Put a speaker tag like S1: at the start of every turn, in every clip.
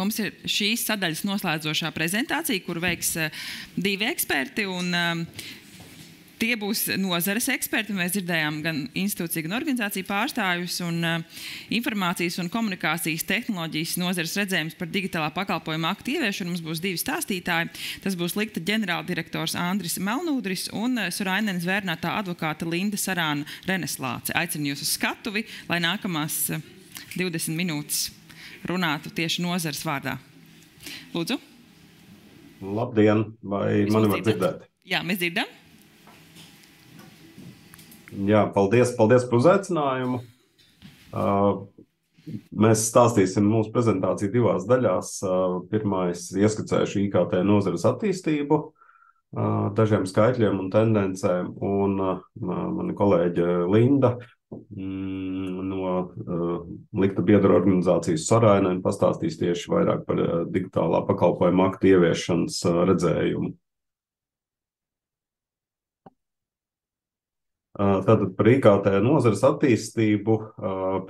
S1: Mums ir šīs sadaļas noslēdzošā prezentācija, kur veiks 2 eksperti, un tie būs nozares eksperti. Mēs dzirdējām gan institūciju, gan organizāciju pārstāvjus, un informācijas un komunikācijas tehnoloģijas nozares redzējums par digitālā pakalpojuma aktu ieviešanu. Mums būs 2 stāstītāji. Tas būs Likta ģenerāldirektors Andris Melnūdris un Surainenes vērnātā advokāta Linda Sarāna Reneslāce. Aicinu jūs uz skatuvi, lai nākamās 20 minūtes runātu tieši nozares vārdā. Lūdzu.
S2: Labdien, vai mani var dzirdēt?
S1: Jā, mēs dzirdam.
S2: Jā, paldies par uzaicinājumu. Mēs stāstīsim mūsu prezentāciju 2 daļās. Pirmais ieskicēšu IKT nozares attīstību, dažiem skaitļiem un tendencēm, un mani kolēģe Linda no Likta biedru organizācijas Sorainen pastāstīs tieši vairāk par digitālā pakalpojuma aktu ieviešanas redzējumu. Tātad par IKT nozares attīstību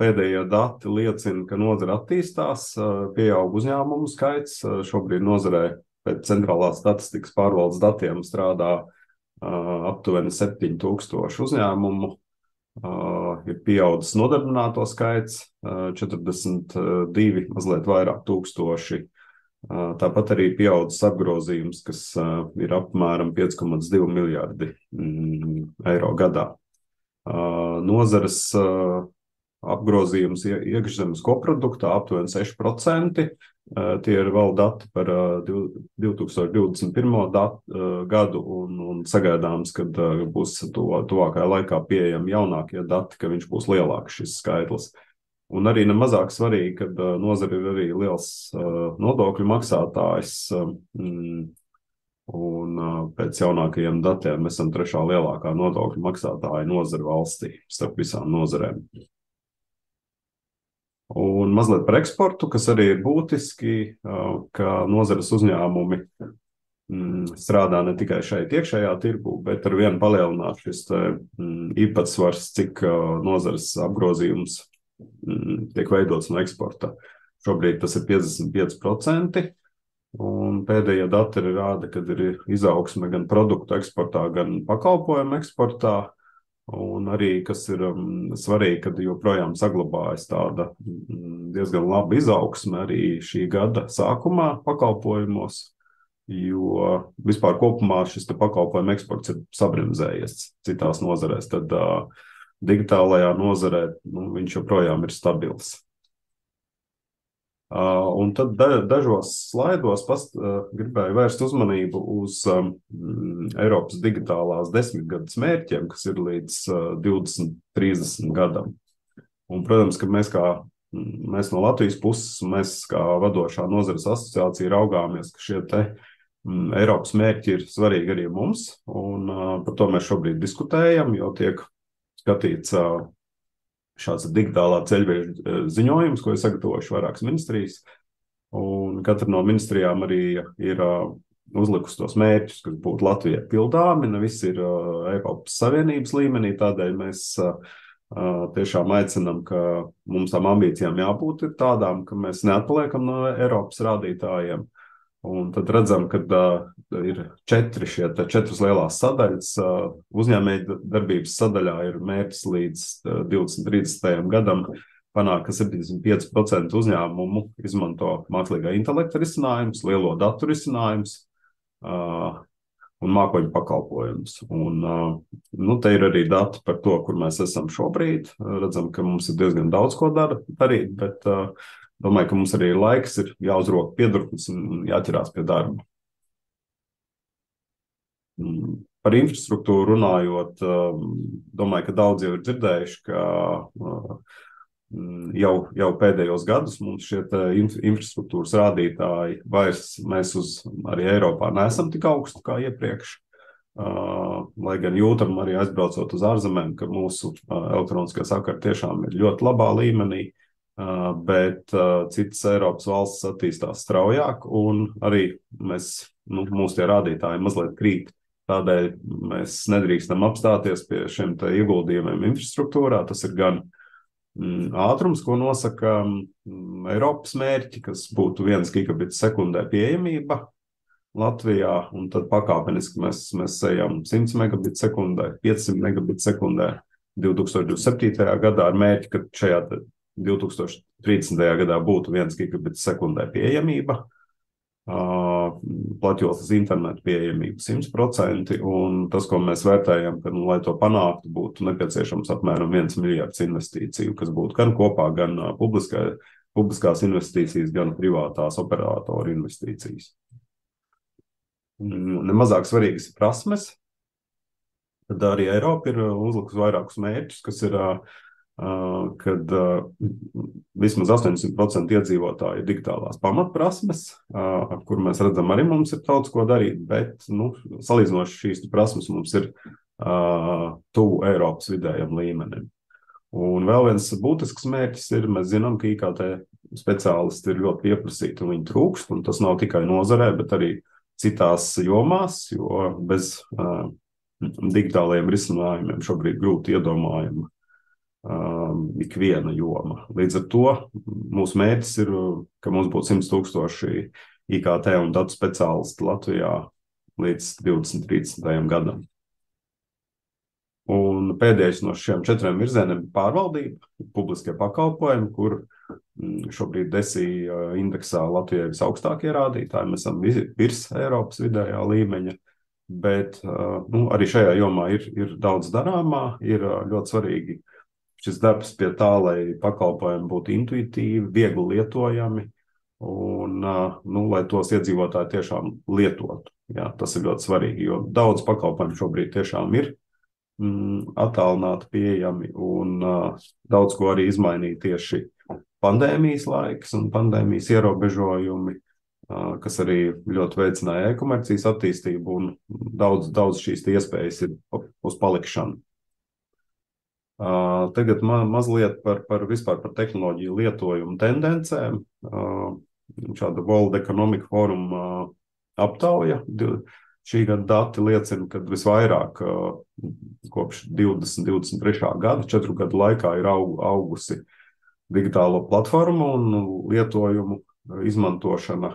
S2: pēdējie dati liecina, ka nozara attīstās, pieaug uzņēmumu skaits. Šobrīd nozarē pēc centrālās statistikas pārvaldes datiem strādā aptuveni 7000 uzņēmumu. Ir pieaudzis nodarbināto skaits, 42, mazliet vairāk tūkstoši. Tāpat arī pieaudzis apgrozījums, kas ir apmēram 5,2 miljardi eiro gadā. Nozares apgrozījums iekšzemes koproduktā aptuveni 6%. Tie ir vēl dati par 2021. Gadu un sagaidāms, kad būs tuvākajā laikā pieejami jaunākie dati, ka viņš būs lielāks šis skaitlis. Un arī nemazāk svarīgi, kad nozara ir arī liels nodokļu maksātājs, un pēc jaunākajiem datiem mēs esam 3. lielākā nodokļu maksātāja nozara valstī starp visām nozarēm. Un mazliet par eksportu, kas arī ir būtiski, ka nozares uzņēmumi strādā ne tikai šeit iekšējā tirgu, bet ar vienu palielināt šis īpatsvars, cik nozares apgrozījums tiek veidots no eksporta. Šobrīd tas ir 55%, un pēdējie dati rāda, ka ir izaugsme gan produktu eksportā, gan pakalpojumu eksportā, un arī, kas ir svarīgi, kad joprojām saglabājas tāda diezgan laba izaugsme arī šī gada sākumā pakalpojumos, jo vispār kopumā šis pakalpojumu eksports ir sabremzējies citās nozarēs, tad digitālajā nozarē viņš joprojām ir stabils. Un tad dažos slaidos gribēju vērst uzmanību uz Eiropas digitālās 10-gades mērķiem, kas ir līdz 2030 gadam. Un, protams, ka mēs no Latvijas puses, mēs kā vadošā nozares asociācija raugāmies, ka šie Eiropas mērķi ir svarīgi arī mums, un par to mēs šobrīd diskutējam, jo tiek skatīts šāds digitālā ceļveža ziņojums, ko ir sagatavojuši vairākas ministrijas, un katra no ministrijām arī ir uzlikusi tos mērķus, kas būtu Latvijai pildāmi, ne visi ir Eiropas Savienības līmenī, tādēļ mēs tiešām aicinam, ka mums tām ambīcijām jābūt ir tādām, ka mēs neatpaliekam no Eiropas rādītājiem. Un tad redzam, ka ir 4 lielās sadaļas. Uzņēmēju darbības sadaļā ir mērķis līdz 2030. gadam panākt, ka 75% uzņēmumu izmanto mākslīgā intelekta risinājumus, lielo datu risinājumus un mākoņu pakalpojumus. Un te ir arī dati par to, kur mēs esam šobrīd. Redzam, ka mums ir diezgan daudz ko darīt, bet domāju, ka mums arī laiks ir jāuzroka piedurknes un jāķerās pie darba. Par infrastruktūru runājot, domāju, ka daudz jau ir dzirdējuši, ka jau pēdējos gadus mums šie infrastruktūras rādītāji vairs mēs arī Eiropā neesam tik augstu kā iepriekš. Lai gan jūtam arī aizbraucot uz ārzemēm, ka mūsu elektroniskie sakari tiešām ir ļoti labā līmenī, bet citas Eiropas valstis attīstās straujāk, un arī mūsu tie rādītāji mazliet krīt. Tādēļ mēs nedrīkstam apstāties pie šiem ieguldījumiem infrastruktūrā. Tas ir gan ātrums, ko nosaka Eiropas mērķi, kas būtu 1 gigabits sekundē pieejamība Latvijā, un tad pakāpeniski mēs ejam 100 megabits sekundē, 500 megabits sekundē 2027. gadā ar mērķi, ka šajā 2030. gadā būtu 1 gigabits sekundē pieejamība, platjoslas internetu pieejamība 100%, un tas, ko mēs vērtējam, ka, lai to panāktu, būtu nepieciešams apmēram 1 miljards investīciju, kas būtu gan kopā, gan publiskās investīcijas, gan privātās operātoru investīcijas. Nemazāk svarīgas ir prasmes, tad arī Eiropa ir uzlikusi vairākus mērķus, kas ir, kad vismaz 80% iedzīvotāji ir digitālās pamatprasmes, kur mēs redzam arī mums ir daudz ko darīt, bet salīdzinoši šīs prasmes mums ir tuvu Eiropas vidējam līmenim. Un vēl viens būtisks mērķis ir, mēs zinām, ka IKT speciālisti ir ļoti pieprasīti un viņi trūkst, un tas nav tikai nozarē, bet arī citās jomās, jo bez digitālajiem risinājumiem šobrīd grūti iedomājama ikviena joma. Līdz ar to mūsu mērķis ir, ka mums būtu 100,000 IKT un datu speciālisti Latvijā līdz 2030. gadam. Un pēdējais no šiem 4 virzieniem ir pārvaldība, publiskie pakalpojumi, kur šobrīd DESI indeksā Latvijai visaugstākie rādītāji. Mēs esam virs Eiropas vidējā līmeņa, bet arī šajā jomā ir daudz darāmā, ir ļoti svarīgi šis darbs pie tā, lai pakalpojumi būtu intuitīvi, viegli lietojami un lai tos iedzīvotāji tiešām lietotu. Jā, tas ir ļoti svarīgi, jo daudz pakalpojumu šobrīd tiešām ir attālināti pieejami un daudz ko arī izmainīja tieši pandēmijas laiks un pandēmijas ierobežojumi, kas arī ļoti veicināja e-komercijas attīstību un daudz šīs iespējas ir uz palikšanu. Tagad mazliet vispār par tehnoloģiju lietojumu tendencēm. Šāda World Economic Forum aptauja. Šī gada dati liecina, ka visvairāk kopš 2023. gada, 4 gadu laikā ir augusi digitālo platformu un lietojumu izmantošana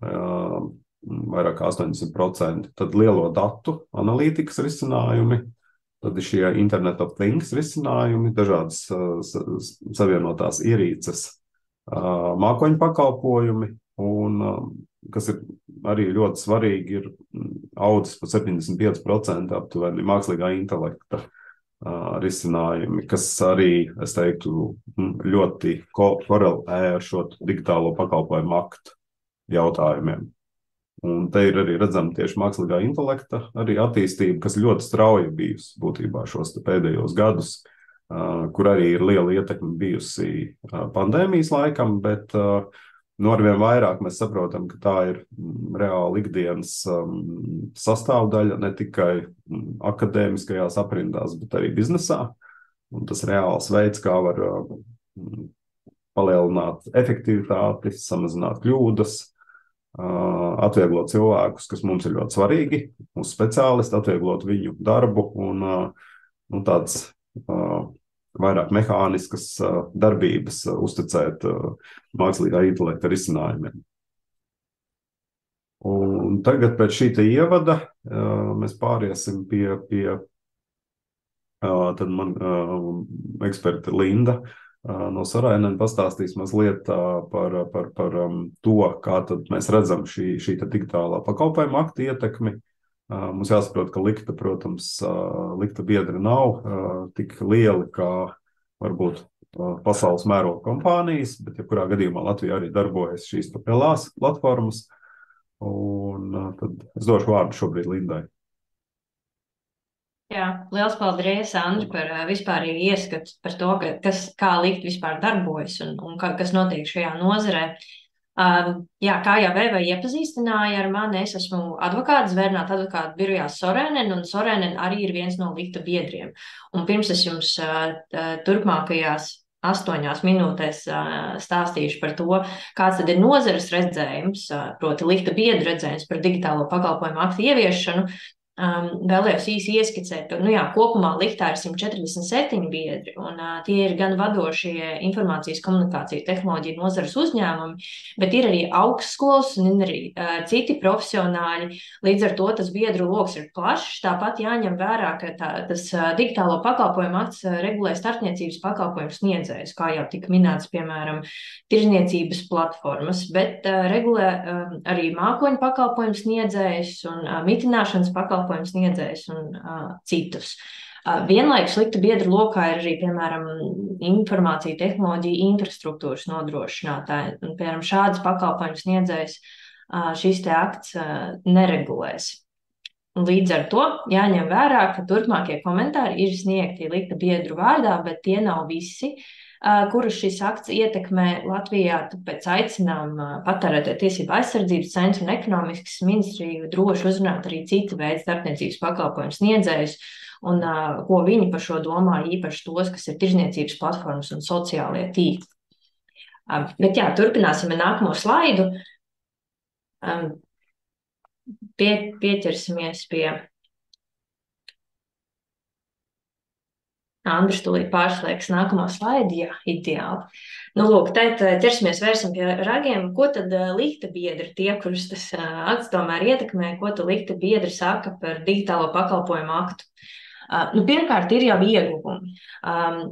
S2: vairāk kā 80%. Tad lielo datu analītikas risinājumi, tad ir šie Internet of Things risinājumi, dažādas savienotās ierīces, mākoņu pakalpojumi, un kas ir arī ļoti svarīgi, ir audzis pa 75% aptuveni mākslīgā intelekta risinājumi, kas arī, es teiktu, ļoti korelē ar šo digitālo pakalpojumu aktu jautājumiem. Un te ir arī redzama tieši mākslīgā intelekta arī attīstība, kas ļoti strauja bijusi būtībā šos pēdējos gadus, kur arī ir liela ietekme bijusi pandēmijas laikam, bet arvien vairāk mēs saprotam, ka tā ir reāli ikdienas sastāvdaļa ne tikai akadēmiskajās aprindās, bet arī biznesā. Un tas reāls veids, kā var palielināt efektivitāti, samazināt kļūdas, atvieglot cilvēkus, kas mums ir ļoti svarīgi, mūsu speciālisti, atvieglot viņu darbu un tāds vairāk mehāniskas darbības uzticēt mākslīgā intelekta risinājumiem. Un tagad pēc šī ievada mēs pāriesim pie tad man eksperta Linda no Sorainen pastāstīs mazliet par to, kā tad mēs redzam šī digitālā pakalpojuma akta ietekmi. Mums jāsaprot, ka likta biedri nav tik lieli, kā varbūt pasaules mēroga kompānijas, bet jebkurā gadījumā Latvijā arī darbojas šīs lielās platformas. Un tad es došu vārdu šobrīd Lindai.
S3: Jā, liels paldies, Andri, par vispārīgi ieskatu par to, kā likt vispār darbojas un kas notiek šajā nozarē. Jā, kā jau Eva iepazīstināja ar mani, es esmu advokāts, zvērnāta advokāta birojā Sorainen, un Sorainen arī ir viens no likta biedriem. Un pirms es jums turpmākajās 8 minūtēs stāstīšu par to, kāds tad ir nozares redzējums, proti likta biedru redzējums par digitālo pakalpojumu aktu ieviešanu. Vēlējos īsi ieskicēt, ka kopumā liktā ir 147 biedri, un tie ir gan vadošie informācijas komunikāciju tehnoloģiju nozares uzņēmumi, bet ir arī augstskolas un ir arī citi profesionāļi. Līdz ar to tas biedru loks ir plašs. Tāpat jāņem vērā, ka tas digitālo pakalpojumu akts regulē starpniecības pakalpojumu sniedzējus, kā jau tika minēts, piemēram, tirzniecības platformas, bet regulē arī mākoņu pakalpojumu sniedzējus un mitināšanas pakalpojumu sniedzējs un citus. Vienlaikus likta biedru lokā ir arī, piemēram, informācija tehnoloģija infrastruktūras nodrošinātāji. Un, piemēram, šādas pakalpojumu sniedzējs šis te akts neregulēs. Un līdz ar to jāņem vērā, ka turpmākie komentāri ir sniegti likta biedru vārdā, bet tie nav visi, kurus šis akts ietekmē Latvijā, tāpēc aicinām Patērētāju tiesību aizsardzības centru un ekonomikas ministriju droši uzrunāt arī citu veidu starpniecības pakalpojumu sniedzējus un ko viņi par šo domā, īpaši tos, kas ir tirzniecības platformas un sociālie tīkli. Bet turpināsim ar nākamo slaidu. Pieķersimies pie Andris tūlīt pārslēgs nākamo slaidu, ideāli. Lūk, tad vērsim pie ragiem. Ko tad likta biedri, tie, kurus tas akts tomēr ietekmē, ko tad likta biedri saka par digitālo pakalpojumu aktu? Pirmkārt, ir jau ieguvumi.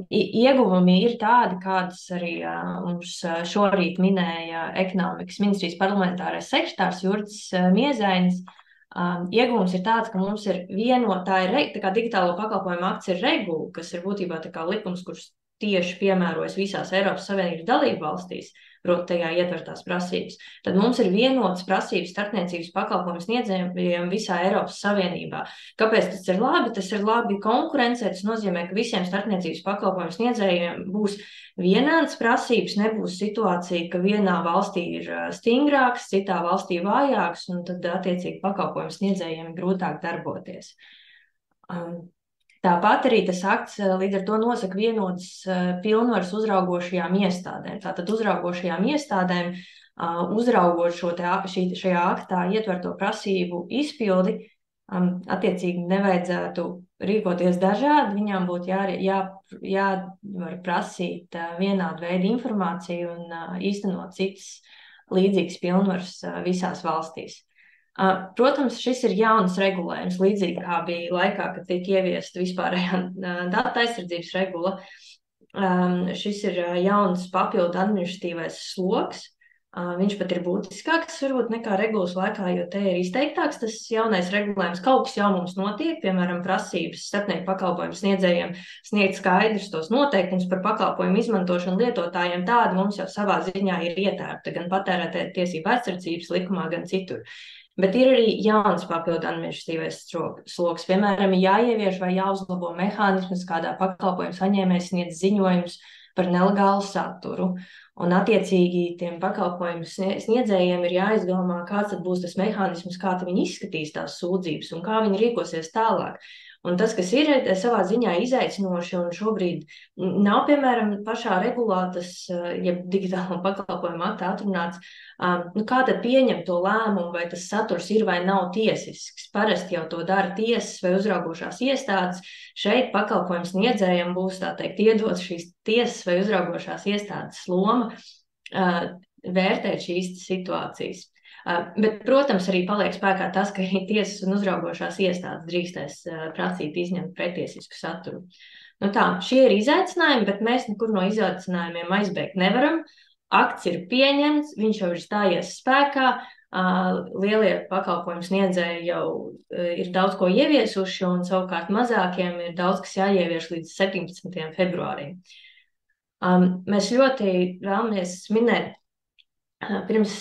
S3: Ieguvumi ir tādi, kādas arī mums šorīt minēja ekonomikas ministrijas parlamentārais sekretārs Jurģis Miezainis. Ieguvums ir tāds, ka mums ir tā kā digitālo pakalpojumu akts ir regula, kas ir būtībā tā kā likums, kurš tieši piemērojas visās Eiropas Savienības dalību valstīs, proti tajā ietvertās prasības. Tad mums ir vienotas prasības starpniecības pakalpojumu sniedzējiem visā Eiropas Savienībā. Kāpēc tas ir labi? Tas ir labi konkurencē, tas nozīmē, ka visiem starpniecības pakalpojumu sniedzējiem būs vienādas prasības, nebūs situācija, ka vienā valstī ir stingrāks, citā valstī vājāks, un tad attiecīgi pakalpojumu sniedzējiem ir grūtāk darboties. Tāpat arī tas akts līdz ar to nosaka vienotas pilnvaras uzraugošajām iestādēm. Tātad uzraugošajām iestādēm, uzraugot šajā aktā ietverto prasību izpildi, attiecīgi nevajadzētu rīkoties dažādi, viņām būtu jāvar prasīt vienādu veidu informāciju un īstenot citas līdzīgas pilnvaras visās valstīs. Protams, šis ir jauns regulējums, līdzīgi kā bija laikā, kad tika ieviesta vispārējā data aizsardzības regula. Šis ir jauns papildu administratīvais sloks. Viņš pat ir būtiskāks varbūt nekā regulas laikā, jo te ir izteiktāks tas jaunais regulējums. Kaut kas jau mums notiek, piemēram, prasības starpnieku pakalpojumu sniedzējiem sniegt skaidrus tos noteikumus par pakalpojumu izmantošanu lietotājiem. Tādi mums jau savā ziņā ir ietērpti gan patērētāju tiesību aizsardzības likumā, gan citur. Bet ir arī jauns papildu administratīvais sloks. Piemēram, jāievieš vai jāuzlabo mehānismus, kādā pakalpojumu saņēmējs sniedz ziņojumus par nelegālu saturu. Un attiecīgi tiem pakalpojumu sniedzējiem ir jāizdomā, kāds tad būs tas mehānisms, kā viņi izskatīs tās sūdzības un kā viņi rīkosies tālāk. Un tas, kas ir savā ziņā izaicinoši un šobrīd nav, piemēram, pašā regulā, tas, ja digitālo pakalpojumu aktā atrunāts, kā tad pieņem to lēmumu, vai tas saturs ir vai nav tiesisks. Parasti jau to dara tiesas vai uzraugošās iestādes. Šeit pakalpojumu sniedzējiem būs, tā teikt, iedot šīs tiesas vai uzraugošās iestādes loma vērtēt šīs situācijas. Bet, protams, arī paliek spēkā tas, ka tiesas un uzraugošās iestādes drīkstēs prasīt izņemt pretiesisku saturu. Šie ir izaicinājumi, bet mēs nekur no izaicinājumiem aizbēgt nevaram. Akts ir pieņemts, viņš jau ir stājies spēkā, lielie pakalpojumu sniedzēji jau ir daudz ko ieviesuši, un savukārt mazākiem ir daudz, kas jāievieš līdz 17. februārim. Mēs ļoti vēlamies minēt, pirms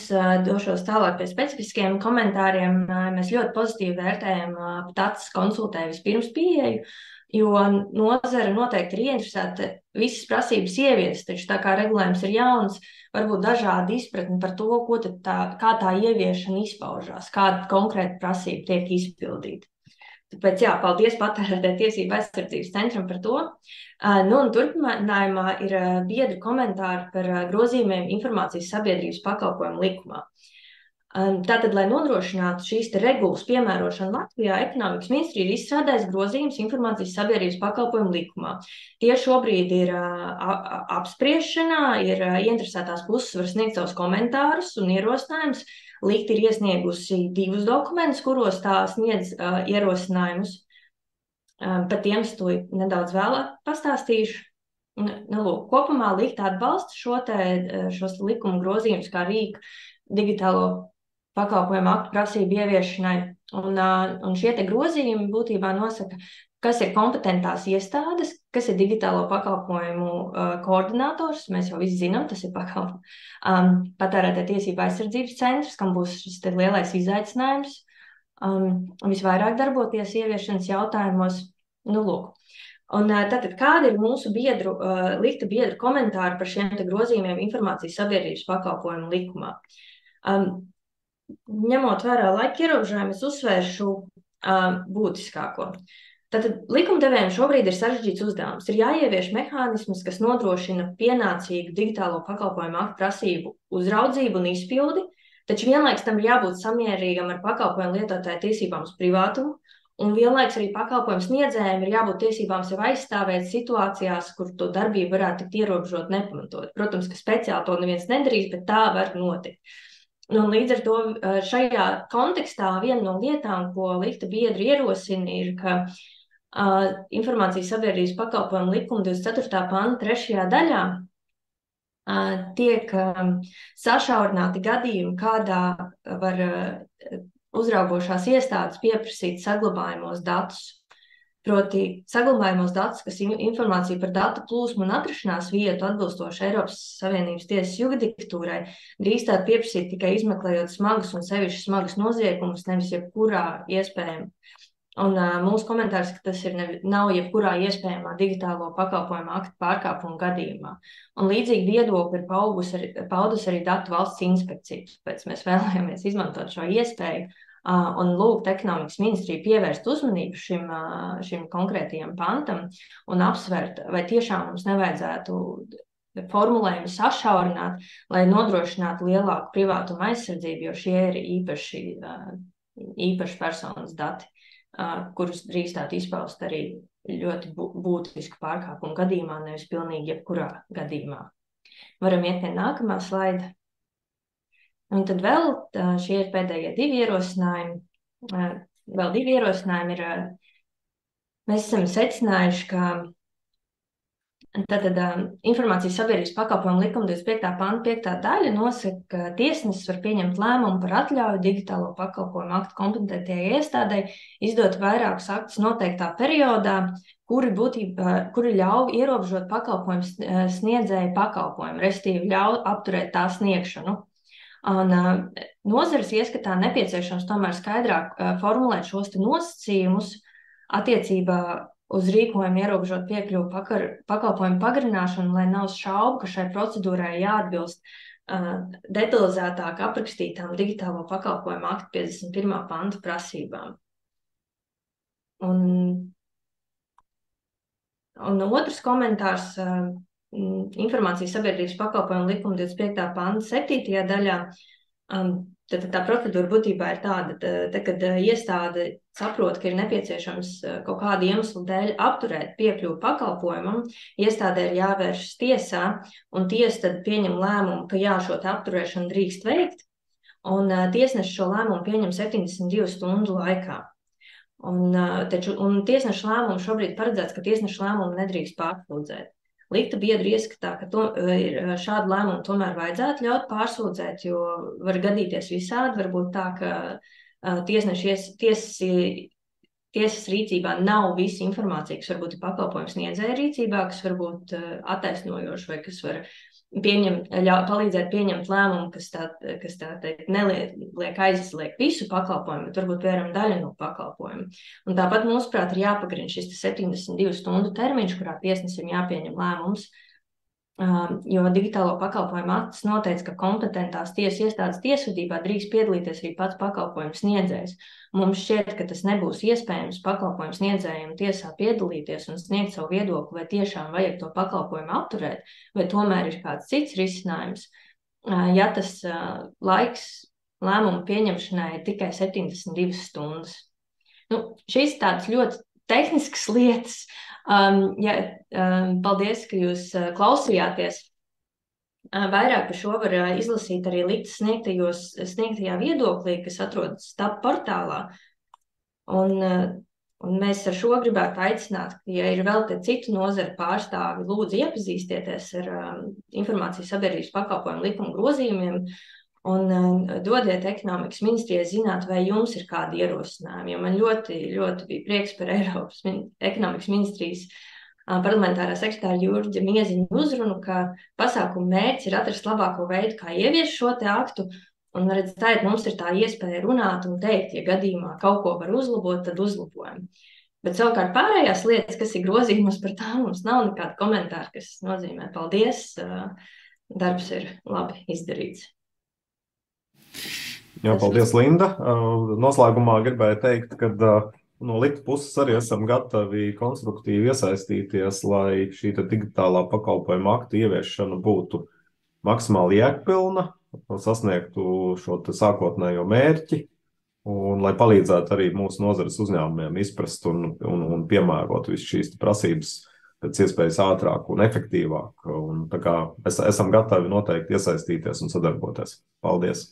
S3: došos tālāk pie specifiskiem komentāriem, mēs ļoti pozitīvi vērtējam TACS konsultēju vispirms pieeju, jo nozara noteikti ir ieinteresēta visas prasības ieviest, taču tā kā regulējums ir jauns, varbūt dažādi izpratni par to, kā tā ieviešana izpaužās, kāda konkrēta prasība tiek izpildīta. Tāpēc, paldies Patērētāju tiesību aizsardzības centram par to. Un turpinājumā ir biedru komentāri par grozījumiem informācijas sabiedrības pakalpojumu likumā. Tātad, lai nodrošinātu šīs regulas piemērošanu Latvijā, Ekonomikas ministrija ir izstrādājusi grozījumus informācijas sabiedrības pakalpojumu likumā. Tie šobrīd ir apspriešanā, ir ieinteresētās puses var sniegt savus komentārus un ierosinājumus. Likta ir iesniegusi 2 dokumentus, kuros tā sniedz ierosinājumus. Par tiem es to nedaudz vēlāk pastāstīšu. Lūk, kopumā Likta atbalsta šos likuma grozījumus kā rīku digitālo pakalpojumu aktu prasību ieviešanai. Un šie te grozījumi būtībā nosaka, kas ir kompetentās iestādes, kas ir digitālo pakalpojumu koordinators. Mēs jau visi zinām, tas ir patērētāju tiesību aizsardzības centrs, kam būs šis te lielais izaicinājums visvairāk darboties ieviešanas jautājumos. Lūk. Un tātad, kāda ir mūsu Likta biedru komentāri par šiem te grozījumiem informācijas sabiedrības pakalpojumu likumā? Ņemot vērā laika ierobežojumu, es uzsvēršu būtiskāko. Tātad likumdevējiem šobrīd ir sarežģīts uzdevums. Ir jāievieš mehānismus, kas nodrošina pienācīgu digitālo pakalpojumu aktu prasību uzraudzību un izpildi, taču vienlaiks tam ir jābūt samierīgam ar pakalpojumu lietotāju tiesībām uz privātumu, un vienlaiks arī pakalpojumu sniedzējiem ir jābūt tiesībām sev aizstāvēt situācijās, kur to darbību varētu tikt ierobežot nepamatot. Protams, ka speciāli to neviens nedarīs, bet tā var notikt. Un līdz ar to šajā kontekstā viena no lietām, ko Likta biedri ierosina, ir, ka informācijas sabiedrības pakalpojumu likuma 24. panta 3. daļā tiek sašaurināti gadījumi, kādā var uzraugošās iestādes pieprasīt saglabājamos datus. Proti saglabājamos datus, kas informācija par datu plūsmu un atrašanās vietu atbilstoši Eiropas Savienības tiesas judikatūrai drīkstētu pieprasīt tikai izmeklējot smagus un sevišķi smagus noziegumus, nevis jebkurā iespējama. Un mūsu komentārs, ka tas nav jebkurā iespējamā digitālo pakalpojumu aktu pārkāpumu gadījumā. Un līdzīgi viedokli ir paudus arī Datu valsts inspekcija, tāpēc mēs vēlējāmies izmantot šo iespēju un lūgt Ekonomikas ministriju pievērst uzmanību šim konkrētajam pantam un apsvērt, vai tiešām mums nevajadzētu formulējumu sašaurināt, lai nodrošinātu lielāku privātumu aizsardzību, jo šie ir īpaši personas dati, kurus drīkstētu izpaust arī ļoti būtisku pārkāpumu gadījumā, nevis pilnīgi jebkurā gadījumā. Varam iet pie nākamā slaida. Un tad vēl šie ir pēdējie 2 ierosinājumi. Vēl 2 ierosinājumi ir, mēs esam secinājuši, ka tātad informācijas sabiedrības pakalpojumu likuma 25. panta 5. daļa nosaka, ka tiesnesis var pieņemt lēmumu par atļauju digitālo pakalpojumu aktu kompetentajai iestādei izdot vairākus aktus noteiktā periodā, kuri ļauj ierobežot pakalpojumu sniedzēju pakalpojumu, respektīvi ļauj apturēt tā sniegšanu. Un nozares ieskatā nepieciešams tomēr skaidrāk formulēt šos te nosacījumus attiecībā uz rīkojumu ierobežot piekļuvu pakalpojumu pagarināšanu, lai nav šaubu, ka šai procedūrai jāatbilst detalizētāk aprakstītām digitālo pakalpojumu aktu 51. pantu prasībām. Un otrs komentārs informācijas sabiedrības pakalpojumu likuma 25. panta 7. daļā. Tad tā procedūra būtībā ir tāda, kad iestāde saprot, ka ir nepieciešams kaut kādu iemeslu dēļ apturēt piekļuvu pakalpojumam, iestādē ir jāvēršas tiesā, un tiesa tad pieņem lēmumu, ka jā, šo apturēšanu drīkst veikt, un tiesnesis šo lēmumu pieņem 72 stundu laikā. Un tiesneša lēmumu šobrīd paredzēts, ka tiesneša lēmumu nedrīkst pārsūdzēt. Likta biedri ieskatā, ka šādu lēmumu tomēr vajadzētu ļaut pārsūdzēt, jo var gadīties visādi. Varbūt tā, ka tiesas rīcībā nav visa informācija, kas varbūt ir pakalpojums sniedzēja rīcībā, kas var būt attaisnojoši vai kas var palīdzēt pieņemt lēmumu, kas tā teikt neliek aizliegt visu pakalpojumu, bet varbūt piemēram daļu no pakalpojumu. Un tāpat mūsuprāt ir jāpagarina šis 72 stundu termiņš, kurā tiesnesim jāpieņem lēmums, jo digitālo pakalpojumu akts noteica, ka kompetentās tiesas iestādes tiesvedībā drīkst piedalīties arī pats pakalpojumu sniedzējs. Mums šķiet, ka tas nebūs iespējams pakalpojumu sniedzējiem tiesā piedalīties un sniegt savu viedokli, vai tiešām vajag to pakalpojumu apturēt, vai tomēr ir kāds cits risinājums. Ja tas laiks lēmumu pieņemšanai ir tikai 72 stundas. Šīs tādas ļoti tehniskas lietas. Paldies, ka jūs klausījāties. Vairāk par šo var izlasīt arī Litas sniegtajā viedoklī, kas atrodas TAP portālā. Un mēs ar šo gribētu aicināt, ka, ja ir vēl te citu nozaru pārstāvi, lūdzu iepazīstieties ar informācijas sabiedrības pakalpojumu likuma grozījumiem un dodiet ekonomikas ministrijai zināt, vai jums ir kādi ierosinājumi. Jo man ļoti, ļoti bija prieks par Eiropas ekonomikas ministrijas parlamentārā sekretāra Jurģa Mieziņa uzrunu, ka pasākumu mērķis ir atrast labāko veidu, kā ieviest šo te aktu. Un, redzēt, mums ir tā iespēja runāt un teikt, ja gadījumā kaut ko var uzlabot, tad uzlabojam. Bet savukārt pārējās lietas, kas ir grozījumos, par tām mums nav nekāda komentāra, kas nozīmē paldies, darbs ir labi izdarīts.
S2: Jā, paldies, Linda. Noslēgumā gribēju teikt, ka no Litu puses arī esam gatavi konstruktīvi iesaistīties, lai šī digitālā pakalpojuma akta ieviešana būtu maksimāli jēgpilna, sasniegtu šo sākotnējo mērķi un lai palīdzētu arī mūsu nozares uzņēmumiem izprast un piemērot visu šīs prasības pēc iespējas ātrāk un efektīvāk. Un tā kā esam gatavi noteikti iesaistīties un sadarboties. Paldies!